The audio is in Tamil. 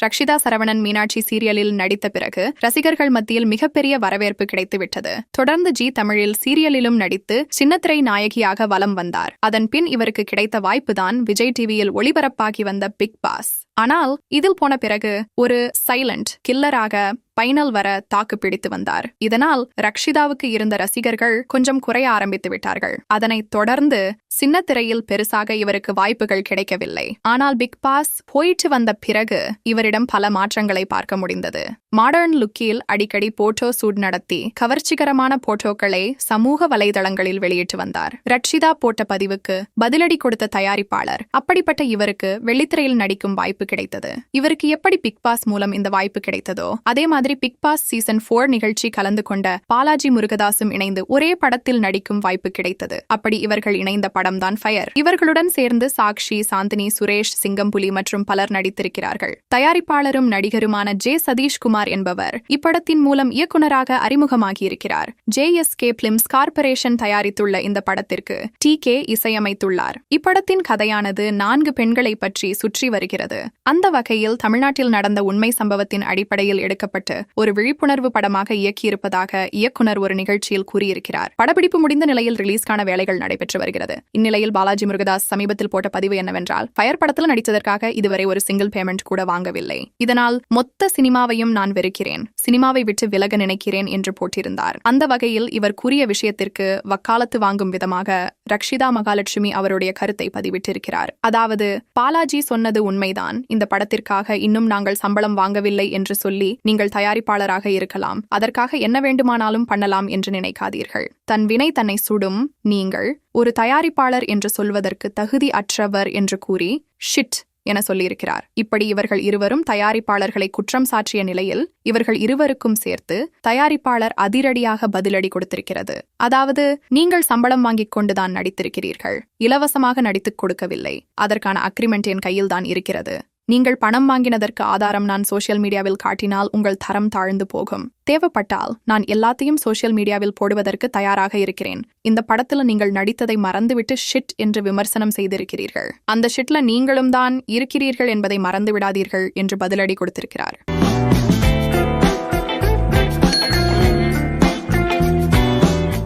ரக்ஷிதா சரவணன் மீனாட்சி சீரியலில் நடித்த பிறகு ரசிகர்கள் மத்தியில் மிகப்பெரிய வரவேற்பு கிடைத்துவிட்டது. தொடர்ந்து ஜி தமிழில் சீரியலிலும் நடித்து சின்னத்திரை நாயகியாக வலம் வந்தார். அதன் பின் இவருக்கு கிடைத்த வாய்ப்புதான் விஜய் டிவியில் ஒளிபரப்பாகி வந்த பிக் பாஸ். ஆனால் இதில் போன பிறகு ஒரு சைலண்ட் கில்லராக பைனல் வர தாக்கு பிடித்து வந்தார். இதனால் ரக்ஷிதாவுக்கு இருந்த ரசிகர்கள் கொஞ்சம் குறைய ஆரம்பித்து விட்டார்கள். அதனைத் தொடர்ந்து சின்னத்திரையில் பெருசாக இவருக்கு வாய்ப்புகள் கிடைக்கவில்லை. ஆனால் பிக் பாஸ் போயிட்டு வந்த பிறகு இவரிடம் பல மாற்றங்களை பார்க்க முடிந்தது. மாடர்ன் லுக்கில் அடிக்கடி போட்டோ சூட் நடத்தி கவர்ச்சிகரமான போட்டோக்களை சமூக வலைதளங்களில் வெளியிட்டு வந்தார். ரக்ஷிதா போட்ட பதிவுக்கு பதிலடி கொடுத்த தயாரிப்பாளர். அப்படிப்பட்ட இவருக்கு வெள்ளித்திரையில் நடிக்கும் வாய்ப்பு கிடைத்தது. இவருக்கு எப்படி பிக் பாஸ் மூலம் இந்த வாய்ப்பு கிடைத்ததோ அதே மாதிரி பிக் பாஸ் சீசன் 4 நிகழ்ச்சி கலந்து கொண்ட பாலாஜி முருகதாசும் இணைந்து ஒரே படத்தில் நடிக்கும் வாய்ப்பு கிடைத்தது. அப்படி இவர்கள் இணைந்த படம் தான் ஃபயர். இவர்களுடன் சேர்ந்து சாக்ஷி, சாந்தினி, சுரேஷ், சிங்கம்புலி மற்றும் பலர் நடித்திருக்கிறார்கள். தயாரிப்பாளரும் நடிகருமான ஜே சதீஷ்குமார் என்பவர் இப்படத்தின் மூலம் இயக்குநராக அறிமுகமாகியிருக்கிறார். JSK பிலிம்ஸ் கார்ப்பரேஷன் தயாரித்துள்ள இந்த படத்திற்கு TK இசையமைத்துள்ளார். இப்படத்தின் கதையானது 4 பெண்களை பற்றி சுற்றி வருகிறது. அந்த வகையில் தமிழ்நாட்டில் நடந்த உண்மை சம்பவத்தின் அடிப்படையில் எடுக்கப்பட்டு ஒரு விழிப்புணர்வு படமாக இயக்கியிருப்பதாக இயக்குனர் ஒரு நிகழ்ச்சியில் கூறியிருக்கிறார். படப்பிடிப்பு முடிந்த நிலையில் ரிலீஸ்கான வேலைகள் நடைபெற்று வருகிறது. இந்நிலையில் பாலாஜி முருகதாஸ் சமீபத்தில் போட்ட பதிவு என்னவென்றால், ஃபயர் படத்தில் நடித்ததற்காக இதுவரை ஒரு சிங்கிள் பேமெண்ட் கூட வாங்கவில்லை. இதனால் மொத்த சினிமாவையும் நான் வெறுக்கிறேன், சினிமாவை விட்டு விலக நினைக்கிறேன் என்று போட்டிருந்தார். அந்த வகையில் இவர் கூறிய விஷயத்திற்கு வக்காலத்து வாங்கும் விதமாக ரக்ஷிதா மகாலட்சுமி அவருடைய கருத்தை பதிவிட்டிருக்கிறார். அதாவது, பாலாஜி சொன்னது உண்மைதான், இந்த படத்திற்காக இன்னும் நாங்கள் சம்பளம் வாங்கவில்லை என்று சொல்லி நீங்கள் தயாரிப்பாளராக இருக்கலாம், அதற்காக என்ன வேண்டுமானாலும் பண்ணலாம் என்று நினைக்காதீர்கள். தன் வினை தன்னை சுடும். நீங்கள் ஒரு தயாரிப்பாளர் என்று சொல்வதற்கு தகுதி அற்றவர் என்று கூறி ஷிட் என சொல்லியிருக்கிறார். இப்படி இவர்கள் இருவரும் தயாரிப்பாளர்களை குற்றம் சாற்றிய நிலையில் இவர்கள் இருவருக்கும் சேர்த்து தயாரிப்பாளர் அதிரடியாக பதிலடி கொடுத்திருக்கிறது. அதாவது, நீங்கள் சம்பளம் வாங்கிக் கொண்டுதான் நடித்திருக்கிறீர்கள், இலவசமாக நடித்துக் கொடுக்கவில்லை, அதற்கான அக்ரிமெண்ட் என் கையில் தான் இருக்கிறது. நீங்கள் பணம் வாங்கினதற்கு ஆதாரம் நான் சோஷியல் மீடியாவில் காட்டினால் உங்கள் தரம் தாழ்ந்து போகும். தேவைப்பட்டால் நான் எல்லாத்தையும் சோஷியல் மீடியாவில் போடுவதற்கு தயாராக இருக்கிறேன். இந்த படத்துல நீங்கள் நடித்ததை மறந்துவிட்டு ஷிட் என்று விமர்சனம் செய்திருக்கிறீர்கள். அந்த ஷிட்ல நீங்களும் தான் இருக்கிறீர்கள் என்பதை மறந்து விடாதீர்கள் என்று பதிலடி கொடுத்திருக்கிறார்.